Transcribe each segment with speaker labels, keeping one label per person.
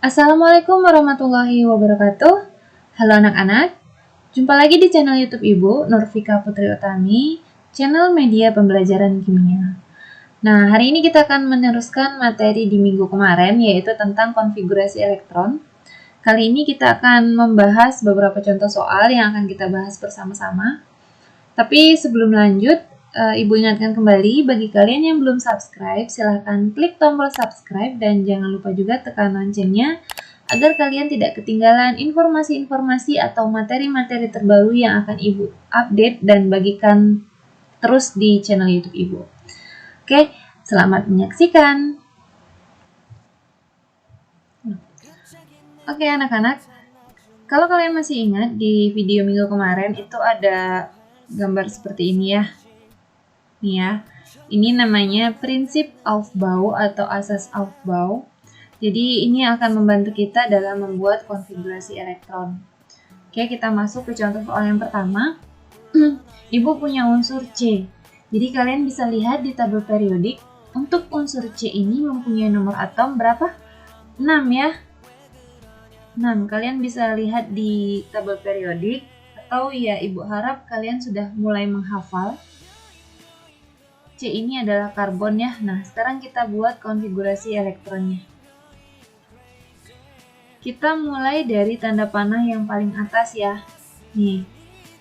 Speaker 1: Assalamualaikum warahmatullahi wabarakatuh. Halo anak-anak, jumpa lagi di channel YouTube Ibu, Nurfika Putri Utami, channel media pembelajaran kimia. Nah, hari ini kita akan meneruskan materi di minggu kemarin, yaitu tentang konfigurasi elektron. Kali ini kita akan membahas beberapa contoh soal yang akan kita bahas bersama-sama. Tapi sebelum lanjut, Ibu ingatkan kembali, bagi kalian yang belum subscribe, silahkan klik tombol subscribe dan jangan lupa juga tekan loncengnya agar kalian tidak ketinggalan informasi-informasi atau materi-materi terbaru yang akan Ibu update dan bagikan terus di channel YouTube Ibu. Oke, selamat menyaksikan. Oke anak-anak, kalau kalian masih ingat di video minggu kemarin itu ada gambar seperti ini ya. Nih ya, ini namanya prinsip Aufbau atau asas Aufbau. Jadi ini akan membantu kita dalam membuat konfigurasi elektron. Oke, kita masuk ke contoh soal yang pertama. Ibu punya unsur C. Jadi kalian bisa lihat di tabel periodik, untuk unsur C ini mempunyai nomor atom berapa? 6 ya. 6, kalian bisa lihat di tabel periodik, atau ya Ibu harap kalian sudah mulai menghafal. C ini adalah karbon ya. Nah, sekarang kita buat konfigurasi elektronnya. Kita mulai dari tanda panah yang paling atas ya. Nih,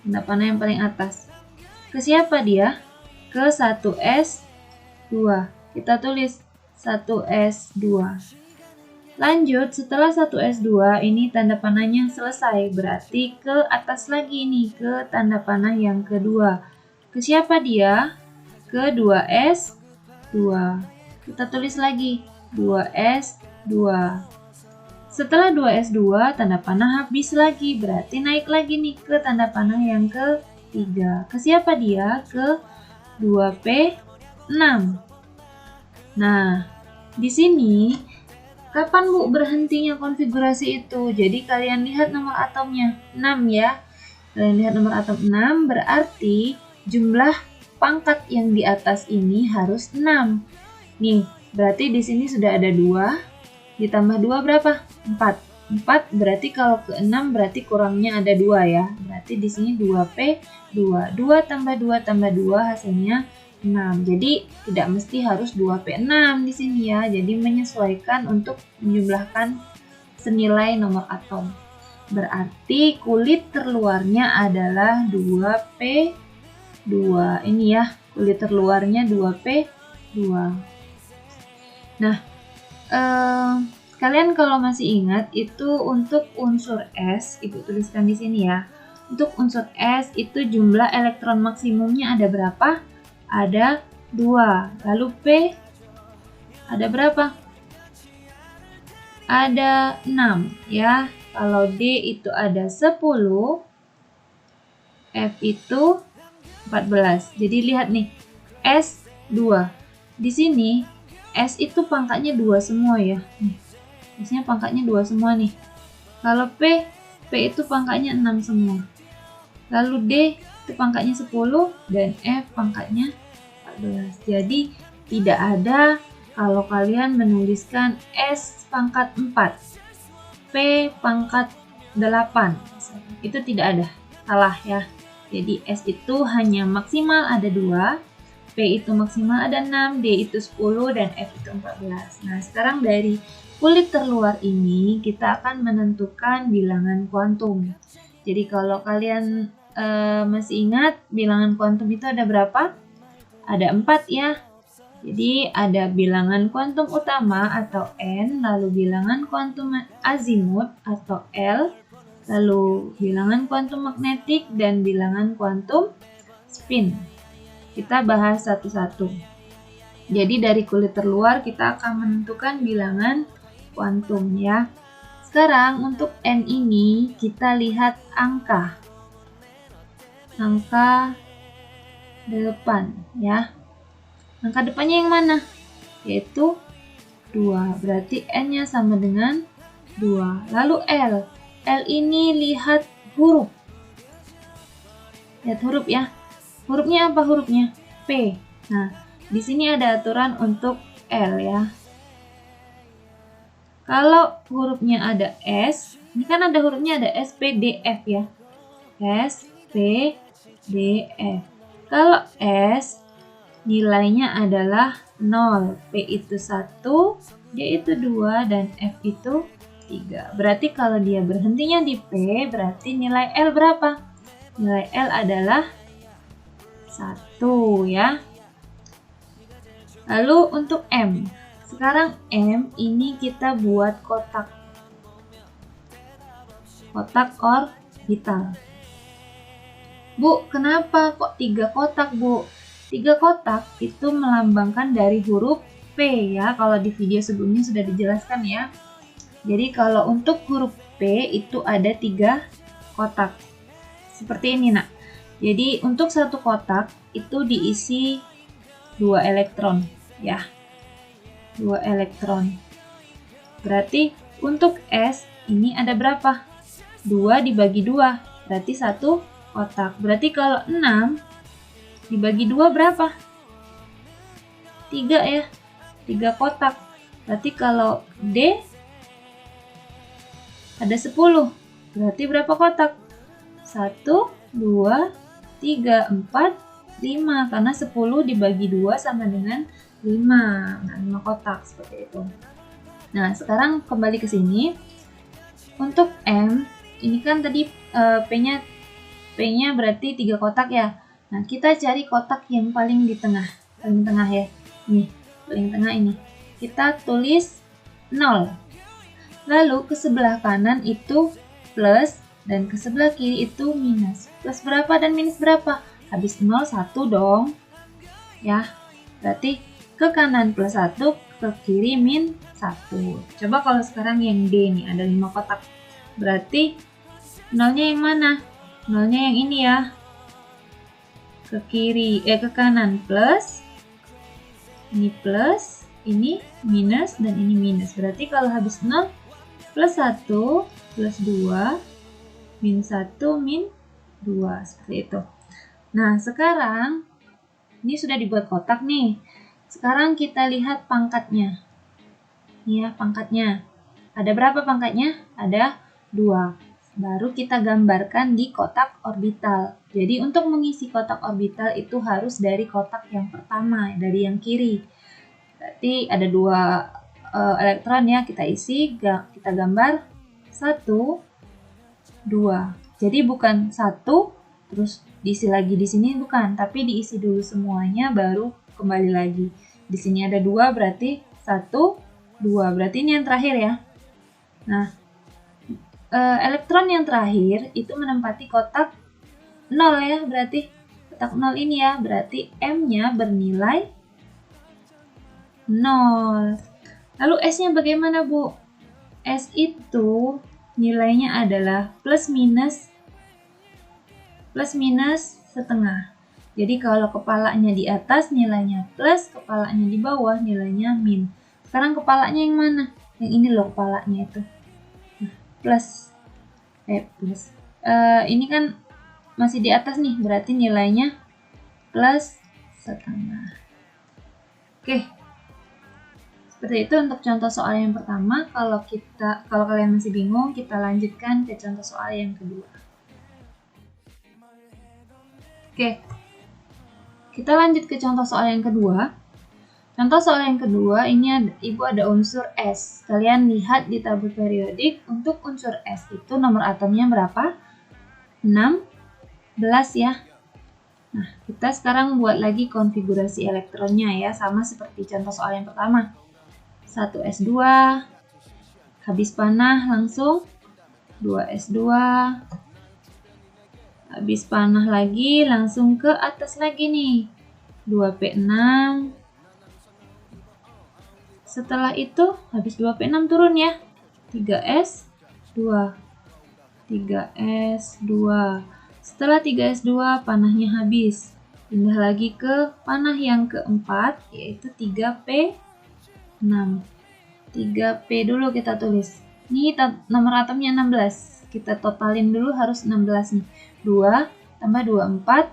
Speaker 1: tanda panah yang paling atas. Ke siapa dia? Ke 1s2. Kita tulis 1s2. Lanjut, setelah 1s2 ini tanda panahnya selesai. Berarti ke atas lagi nih, ke tanda panah yang kedua. Ke siapa dia? Ke 2s2. Kita tulis lagi 2s2. Setelah 2s2 tanda panah habis lagi, berarti naik lagi nih ke tanda panah yang ketiga. Ke siapa dia? Ke 2p6. Nah, di sini kapan Bu berhentinya konfigurasi itu? Jadi kalian lihat nomor atomnya 6 ya. Kalian lihat nomor atom 6 berarti jumlah pangkat yang di atas ini harus 6. Nih, berarti di sini sudah ada 2. Ditambah 2 berapa? 4. 4 berarti kalau ke 6 berarti kurangnya ada 2 ya. Berarti di sini 2p2. 2 tambah 2 tambah 2 hasilnya 6. Jadi tidak mesti harus 2p6 di sini ya. Jadi menyesuaikan untuk menjumlahkan senilai nomor atom. Berarti kulit terluarnya adalah 2p2. Ini ya, kulit terluarnya 2p2. Nah, kalian kalau masih ingat itu untuk unsur S, Ibu tuliskan di sini ya. Untuk unsur S itu jumlah elektron maksimumnya ada berapa? Ada 2. Lalu P ada berapa? Ada 6 ya. Kalau D itu ada 10, F itu 14. Jadi lihat nih, S2. Di sini S itu pangkatnya 2 semua ya. Nih, biasanya pangkatnya 2 semua nih. Kalau P itu pangkatnya 6 semua. Lalu D itu pangkatnya 10 dan F pangkatnya 14. Jadi tidak ada kalau kalian menuliskan S pangkat 4, P pangkat 8. Itu tidak ada. Salah ya. Jadi S itu hanya maksimal ada 2, P itu maksimal ada 6, D itu 10, dan F itu 14. Nah, sekarang dari kulit terluar ini kita akan menentukan bilangan kuantum. Jadi kalau kalian masih ingat bilangan kuantum itu ada berapa? Ada 4 ya. Jadi ada bilangan kuantum utama atau N, lalu bilangan kuantum azimut atau L, lalu bilangan kuantum magnetik dan bilangan kuantum spin. Kita bahas satu-satu. Jadi dari kulit terluar kita akan menentukan bilangan kuantum ya. Sekarang untuk N ini kita lihat angka. Angka depan ya. Angka depannya yang mana? Yaitu 2. Berarti N-nya sama dengan 2. Lalu L. L ini lihat huruf. Lihat huruf ya. Hurufnya apa hurufnya? P. Nah, di sini ada aturan untuk L ya. Kalau hurufnya ada S, ini kan ada hurufnya ada S, P, D, F ya. S, P, D, F. Kalau S, nilainya adalah 0. P itu 1, D itu 2, dan F itu 3. Berarti kalau dia berhentinya di P, berarti nilai L berapa? Nilai L adalah 1 ya. Lalu untuk M. Sekarang M ini kita buat kotak. Kotak orbital. Bu, kenapa kok 3 kotak, Bu? 3 kotak itu melambangkan dari huruf P ya. Kalau di video sebelumnya sudah dijelaskan ya. Jadi kalau untuk huruf P itu ada 3 kotak. Seperti ini, Nak. Jadi untuk satu kotak itu diisi 2 elektron ya. 2 elektron. Berarti untuk S ini ada berapa? 2 dibagi 2. Berarti 1 kotak. Berarti kalau 6 dibagi 2 berapa? 3 ya. 3 kotak. Berarti kalau D ada 10. Berarti berapa kotak? 1, 2, 3, 4, 5. Karena 10 dibagi 2 sama dengan 5. Nah, 5 kotak seperti itu. Nah, sekarang kembali ke sini. Untuk M, ini kan tadi P-nya berarti 3 kotak ya. Nah, kita cari kotak yang paling di tengah. Paling tengah ya. Nih, paling tengah ini. Kita tulis 0. Lalu ke sebelah kanan itu plus dan ke sebelah kiri itu minus. Plus berapa dan minus berapa? Habis 0, 1 dong. Ya, berarti ke kanan plus 1, ke kiri min 1. Coba kalau sekarang yang D nih, ada 5 kotak. Berarti nolnya yang mana? Nolnya yang ini ya. Ke kiri, ke kanan plus. Ini plus, ini minus, dan ini minus. Berarti kalau habis 0, plus 1, plus 2, min 1, min 2. Seperti itu. Nah, sekarang ini sudah dibuat kotak nih. Sekarang kita lihat pangkatnya. Ini ya, pangkatnya. Ada berapa pangkatnya? Ada 2. Baru kita gambarkan di kotak orbital. Jadi untuk mengisi kotak orbital itu harus dari kotak yang pertama, dari yang kiri. Berarti ada 2 elektron ya, kita isi, kita gambar 1, 2. Jadi bukan 1 terus diisi lagi di sini, bukan, tapi diisi dulu semuanya baru kembali lagi. Di sini ada 2 berarti 1, 2. Berarti ini yang terakhir ya. Nah, elektron yang terakhir itu menempati kotak 0 ya, berarti kotak 0 ini ya, berarti M-nya bernilai 0. Lalu S-nya bagaimana, Bu? S itu nilainya adalah plus minus setengah. Jadi kalau kepalanya di atas nilainya plus, kepalanya di bawah nilainya min. Sekarang kepalanya yang mana? Yang ini loh kepalanya itu. Plus. Ini kan masih di atas nih, berarti nilainya plus setengah. Oke. Seperti itu untuk contoh soal yang pertama. Kalau kalian masih bingung, kita lanjutkan ke contoh soal yang kedua. Oke. Kita lanjut ke contoh soal yang kedua. Contoh soal yang kedua, ini Ibu ada unsur S. Kalian lihat di tabel periodik, untuk unsur S itu nomor atomnya berapa? 16 ya. Nah, kita sekarang buat lagi konfigurasi elektronnya ya, sama seperti contoh soal yang pertama. 1S2, habis panah langsung 2S2, habis panah lagi langsung ke atas lagi nih, 2P6. Setelah itu habis 2P6 turun ya, 3S2, 3S2. Setelah 3S2 panahnya habis, pindah lagi ke panah yang keempat yaitu 3P6. 3P dulu kita tulis. Ini nomor atomnya 16. Kita totalin dulu harus 16 nih. 2 tambah 2, 4,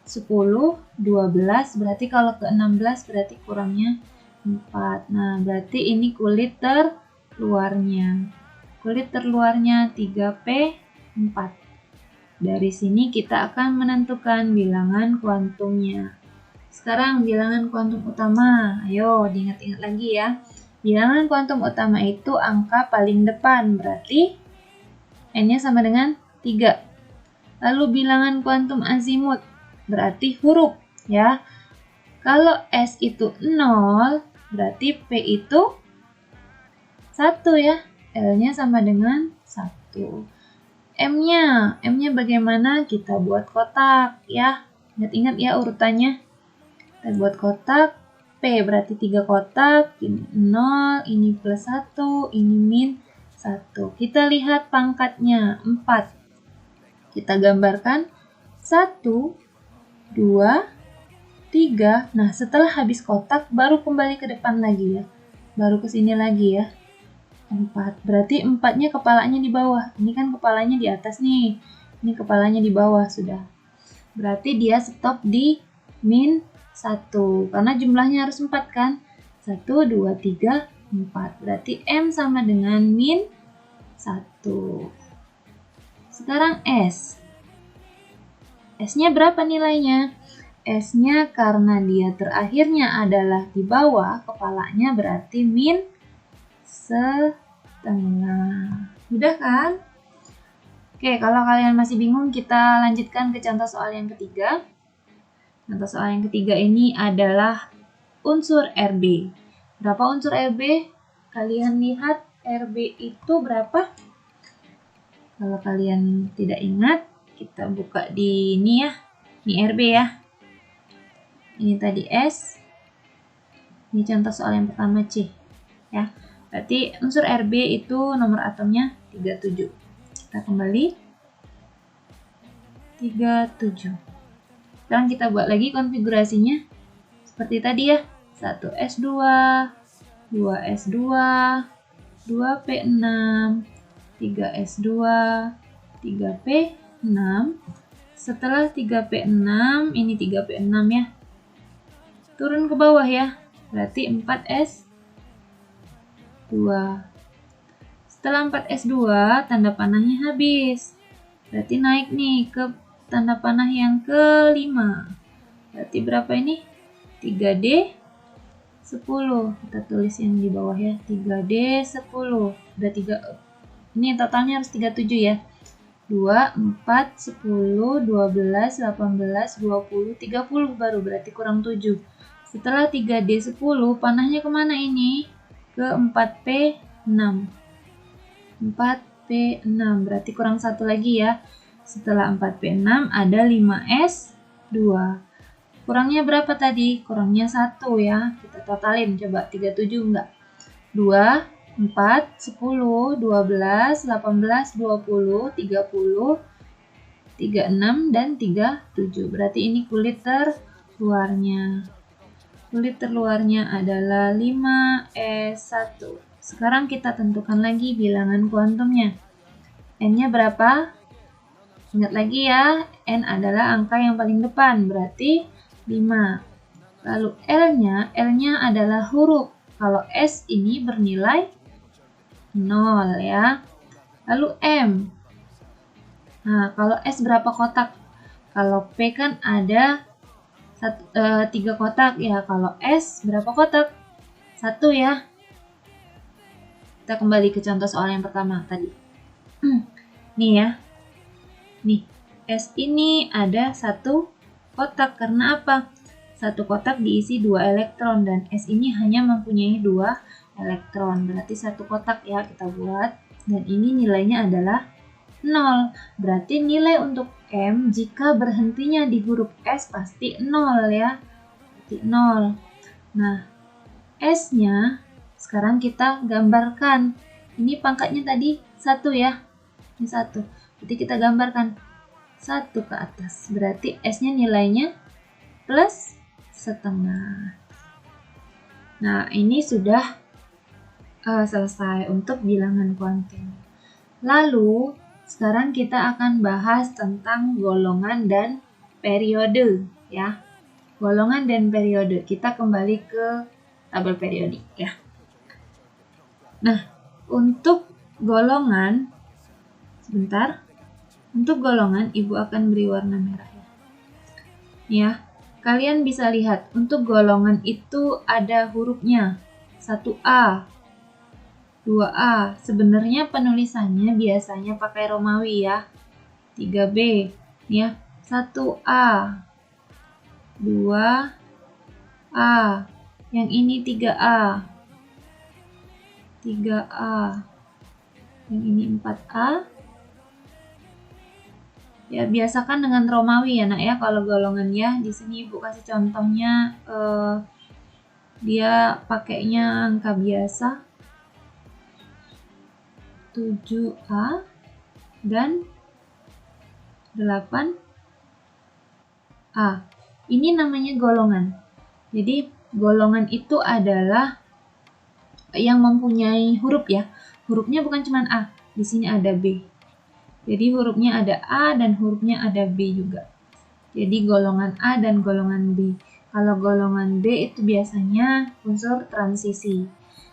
Speaker 1: 10, 12. Berarti kalau ke 16 berarti kurangnya 4. Nah, berarti ini kulit terluarnya. Kulit terluarnya 3P4. Dari sini kita akan menentukan bilangan kuantumnya. Sekarang bilangan kuantum utama. Ayo diingat-ingat lagi ya. Bilangan kuantum utama itu angka paling depan, berarti N-nya sama dengan 3. Lalu bilangan kuantum azimut, berarti huruf ya. Kalau S itu 0, berarti P itu 1 ya. L-nya sama dengan 1. M-nya bagaimana? Kita buat kotak ya. Ingat-ingat ya urutannya. Kita buat kotak. P berarti 3 kotak. Ini 0, ini plus 1, ini min 1. Kita lihat pangkatnya 4. Kita gambarkan 1, 2, 3. Nah, setelah habis kotak baru kembali ke depan lagi ya. Baru ke sini lagi ya. 4. Berarti 4-nya kepalanya di bawah. Ini kan kepalanya di atas nih. Ini kepalanya di bawah sudah. Berarti dia stop di min 1. Karena jumlahnya harus 4 kan. 1, 2, 3, 4. Berarti M sama dengan min 1. Sekarang S. S-nya berapa nilainya? S-nya karena dia terakhirnya adalah di bawah kepalanya berarti min 1/2. Mudah kan? Oke, kalau kalian masih bingung kita lanjutkan ke contoh soal yang ketiga. Contoh soal yang ketiga ini adalah unsur Rb. Berapa unsur Rb? Kalian lihat Rb itu berapa? Kalau kalian tidak ingat, kita buka di ini ya. Ini Rb ya. Ini tadi S. Ini contoh soal yang pertama C. Ya. Berarti unsur Rb itu nomor atomnya 37. Kita kembali. 37. Sekarang kita buat lagi konfigurasinya. Seperti tadi ya. 1S2, 2S2, 2P6, 3S2, 3P6. Setelah 3P6, ini 3P6 ya. Turun ke bawah ya. Berarti 4S2. Setelah 4S2, tanda panahnya habis. Berarti naik nih ke tanda panah yang kelima. Berarti berapa ini? 3D 10. Kita tulis yang di bawah ya. 3D 10. Udah 3. Ini totalnya harus 37 ya. 2, 4, 10, 12, 18, 20, 30 baru. Berarti kurang 7. Setelah 3D 10, panahnya kemana ini? Ke 4P6. 4P6 berarti kurang 1 lagi ya. Setelah 4P6 ada 5S2. Kurangnya berapa tadi? Kurangnya 1 ya. Kita totalin coba 37 enggak? 2, 4, 10, 12, 18, 20, 30, 36 dan 37. Berarti ini kulit terluarnya. Kulit terluarnya adalah 5S1. Sekarang kita tentukan lagi bilangan kuantumnya. N-nya berapa? Ingat lagi ya, N adalah angka yang paling depan, berarti 5. Lalu L-nya adalah huruf. Kalau S ini bernilai 0 ya. Lalu M. Nah, kalau S berapa kotak? Kalau P kan ada 3 kotak ya. Kalau S berapa kotak? 1 ya. Kita kembali ke contoh soal yang pertama tadi. Nih ya. Nih, S ini ada 1 kotak. Karena apa? 1 kotak diisi 2 elektron dan S ini hanya mempunyai 2 elektron. Berarti 1 kotak ya kita buat. Dan ini nilainya adalah 0. Berarti nilai untuk M jika berhentinya di huruf S pasti 0 ya. Berarti 0. Nah, S-nya sekarang kita gambarkan. Ini pangkatnya tadi 1 ya. Ini 1. Jadi kita gambarkan 1 ke atas. Berarti S-nya nilainya plus setengah. Nah, ini sudah selesai untuk bilangan kuantum. Lalu, sekarang kita akan bahas tentang golongan dan periode ya. Golongan dan periode. Kita kembali ke tabel periodik ya. Nah, untuk golongan, sebentar, untuk golongan Ibu akan beri warna merah ya. Ya, kalian bisa lihat untuk golongan itu ada hurufnya 1A, 2A. Sebenarnya penulisannya biasanya pakai Romawi ya. 3B ya. 1A, 2A. Yang ini 3A. 3A. Yang ini 4A. Ya, biasakan dengan Romawi ya nak ya kalau golongannya. Di sini Ibu kasih contohnya dia pakainya angka biasa 7A dan 8A. Ini namanya golongan. Jadi golongan itu adalah yang mempunyai huruf ya. Hurufnya bukan cuma A. Di sini ada B. Jadi hurufnya ada A dan hurufnya ada B juga. Jadi golongan A dan golongan B. Kalau golongan B itu biasanya unsur transisi.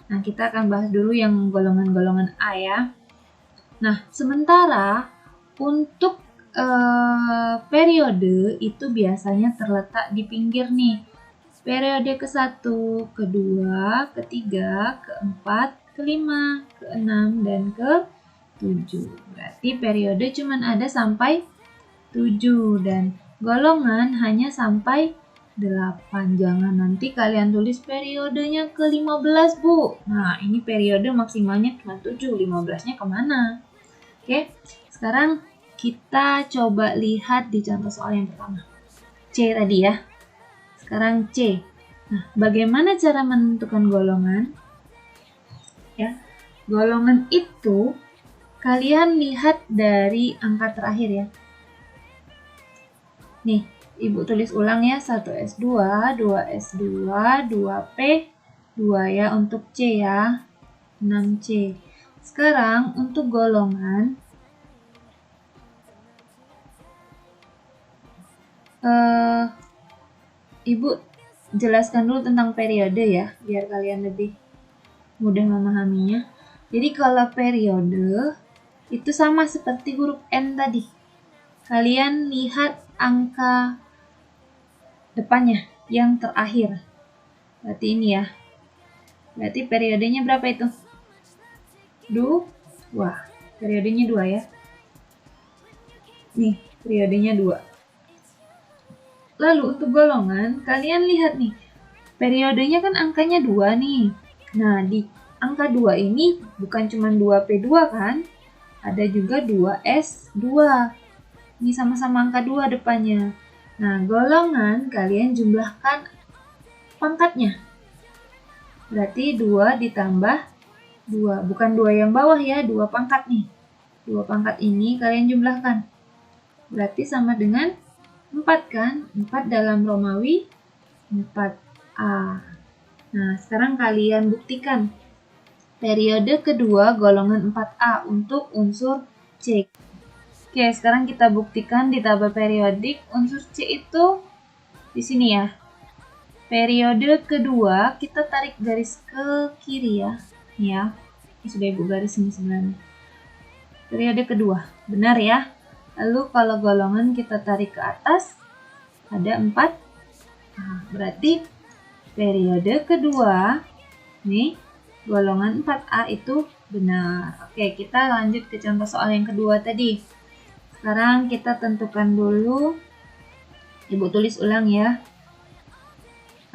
Speaker 1: Nah, kita akan bahas dulu yang golongan-golongan A ya. Nah, sementara untuk periode itu biasanya terletak di pinggir nih. Periode ke-1, ke-2, ke-3, ke-4, ke-5, ke-6, dan ke-7. Berarti periode cuma ada sampai 7 dan golongan hanya sampai 8. Jangan nanti kalian tulis periodenya ke-15, Bu. Nah, ini periode maksimalnya cuma 7, 15-nya kemana? Oke, sekarang kita coba lihat di contoh soal yang pertama. C tadi ya. Sekarang C. Nah, bagaimana cara menentukan golongan? Ya, golongan itu kalian lihat dari angka terakhir ya. Nih, Ibu tulis ulang ya. 1S2, 2S2, 2P, 2 ya untuk C ya. 6C. Sekarang untuk golongan Ibu jelaskan dulu tentang periode ya, biar kalian lebih mudah memahaminya. Jadi kalau periode itu sama seperti huruf N tadi. Kalian lihat angka depannya yang terakhir. Berarti ini ya. Berarti periodenya berapa itu? 2. Periodenya 2 ya. Nih, periodenya 2. Lalu untuk golongan, kalian lihat nih. Periodenya kan angkanya 2 nih. Nah, di angka 2 ini bukan cuma 2P2 kan? Ada juga 2S2. Ini sama-sama angka 2 depannya. Nah, golongan kalian jumlahkan pangkatnya. Berarti 2 ditambah 2. Bukan 2 yang bawah ya, 2 pangkat nih. 2 pangkat ini kalian jumlahkan. Berarti sama dengan 4 kan? 4 dalam Romawi 4A. Nah, sekarang kalian buktikan. Periode kedua golongan 4A untuk unsur C. Oke, sekarang kita buktikan di tabel periodik unsur C itu di sini ya. Periode kedua kita tarik garis ke kiri ya. Ya, ini sudah Ibu garis ini sebenarnya. Periode kedua, benar ya. Lalu kalau golongan kita tarik ke atas ada 4. Nah, berarti periode kedua nih golongan 4A itu benar. Oke, kita lanjut ke contoh soal yang kedua tadi. Sekarang kita tentukan dulu. Ibu tulis ulang ya.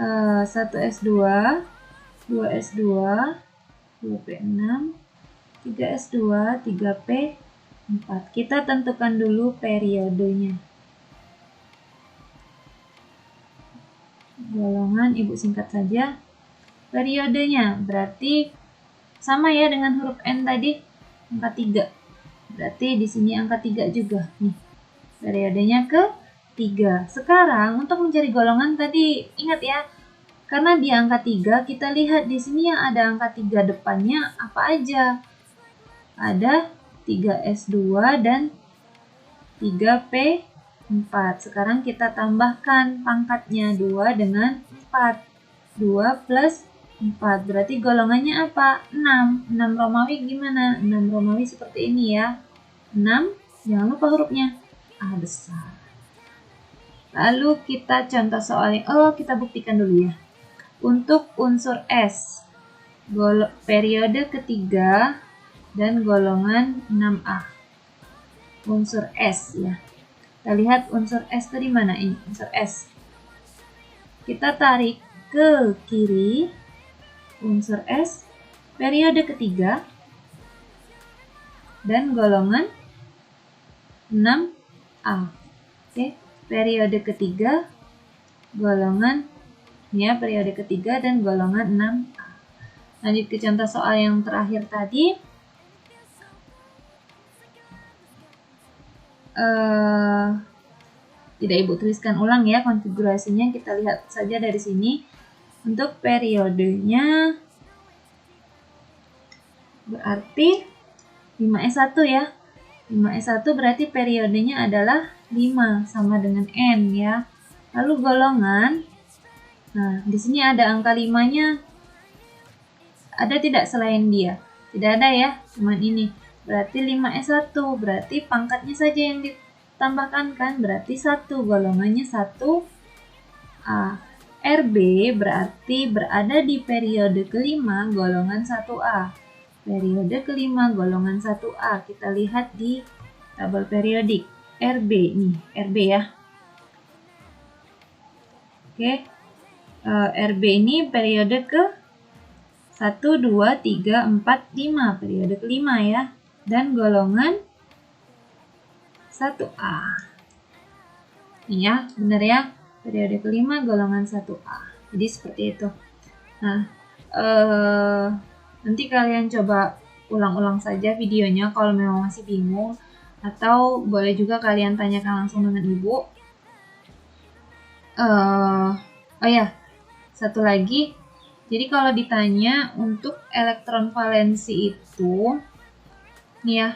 Speaker 1: 1S2, 2S2, 2P6, 3S2, 3P4. Kita tentukan dulu periodenya. Golongan Ibu singkat saja. Periodenya berarti sama ya dengan huruf N tadi, angka 3. Berarti di sini angka 3 juga. Nih, periodenya ke 3. Sekarang untuk mencari golongan tadi, ingat ya, karena di angka 3 kita lihat di sini yang ada angka 3 depannya apa aja. Ada 3S2 dan 3P4. Sekarang kita tambahkan pangkatnya 2 dengan 4. 2 plus 4. Berarti golongannya apa? 6. 6 Romawi gimana? 6 Romawi seperti ini ya. 6, jangan lupa hurufnya A besar. Lalu kita contoh soal yang kita buktikan dulu ya. Untuk unsur S, periode ketiga dan golongan 6A. Unsur S ya. Kita lihat unsur S tadi mana? Ini unsur S. Kita tarik ke kiri. Unsur S periode ketiga dan golongan 6A. Oke, periode ketiga golongan ya, periode ketiga dan golongan 6A. Lanjut ke contoh soal yang terakhir tadi. Tidak Ibu tuliskan ulang ya konfigurasinya, kita lihat saja dari sini. Untuk periodenya berarti 5S1 ya. 5S1 berarti periodenya adalah 5 sama dengan N ya. Lalu golongan, nah di sini ada angka 5-nya. Ada tidak selain dia? Tidak ada ya, cuman ini. Berarti 5S1, berarti pangkatnya saja yang ditambahkan kan, berarti 1, golongannya 1A. RB berarti berada di periode kelima golongan 1A. Periode kelima golongan 1A. Kita lihat di tabel periodik. RB nih, RB ya. Oke. RB ini periode ke 1, 2, 3, 4, 5. Periode kelima ya. Dan golongan 1A. Ini ya, benar ya. Periode kelima golongan 1A. Jadi seperti itu. Nah, nanti kalian coba ulang-ulang saja videonya kalau memang masih bingung. Atau boleh juga kalian tanyakan langsung dengan Ibu. Oh ya, satu lagi. Jadi kalau ditanya untuk elektron valensi itu, nih ya,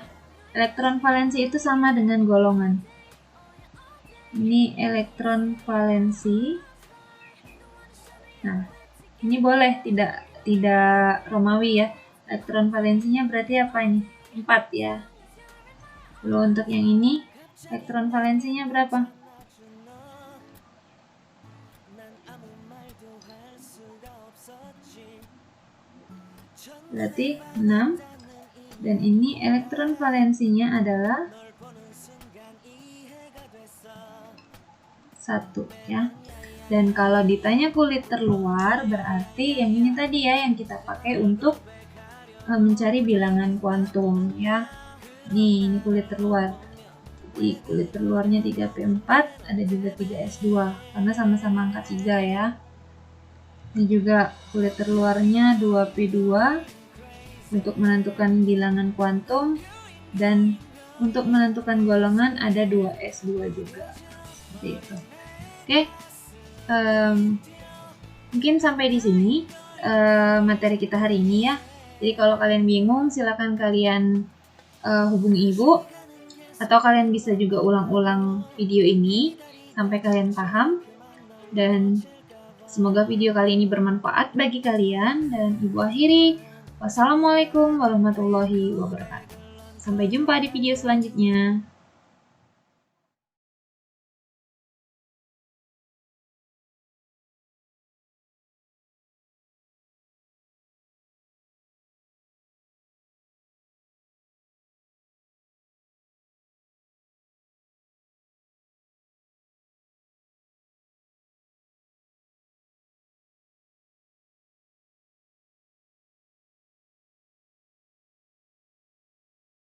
Speaker 1: elektron valensi itu sama dengan golongan. Ini elektron valensi. Nah, ini boleh tidak Romawi ya. Elektron valensinya berarti apa ini? 4 ya. Lalu untuk yang ini, elektron valensinya berapa? Berarti 6. Dan ini elektron valensinya adalah 1 ya. Dan kalau ditanya kulit terluar berarti yang ini tadi ya yang kita pakai untuk mencari bilangan kuantum ya. Nih, ini kulit terluar. Jadi kulit terluarnya 3P4, ada juga 3S2 karena sama-sama angka 3 ya. Ini juga kulit terluarnya 2P2 untuk menentukan bilangan kuantum, dan untuk menentukan golongan ada 2S2 juga. Seperti itu. Oke, mungkin sampai di sini materi kita hari ini ya. Jadi kalau kalian bingung silakan kalian hubungi Ibu, atau kalian bisa juga ulang-ulang video ini sampai kalian paham. Dan semoga video kali ini bermanfaat bagi kalian, dan Ibu akhiri. Wassalamualaikum warahmatullahi wabarakatuh. Sampai jumpa di video selanjutnya.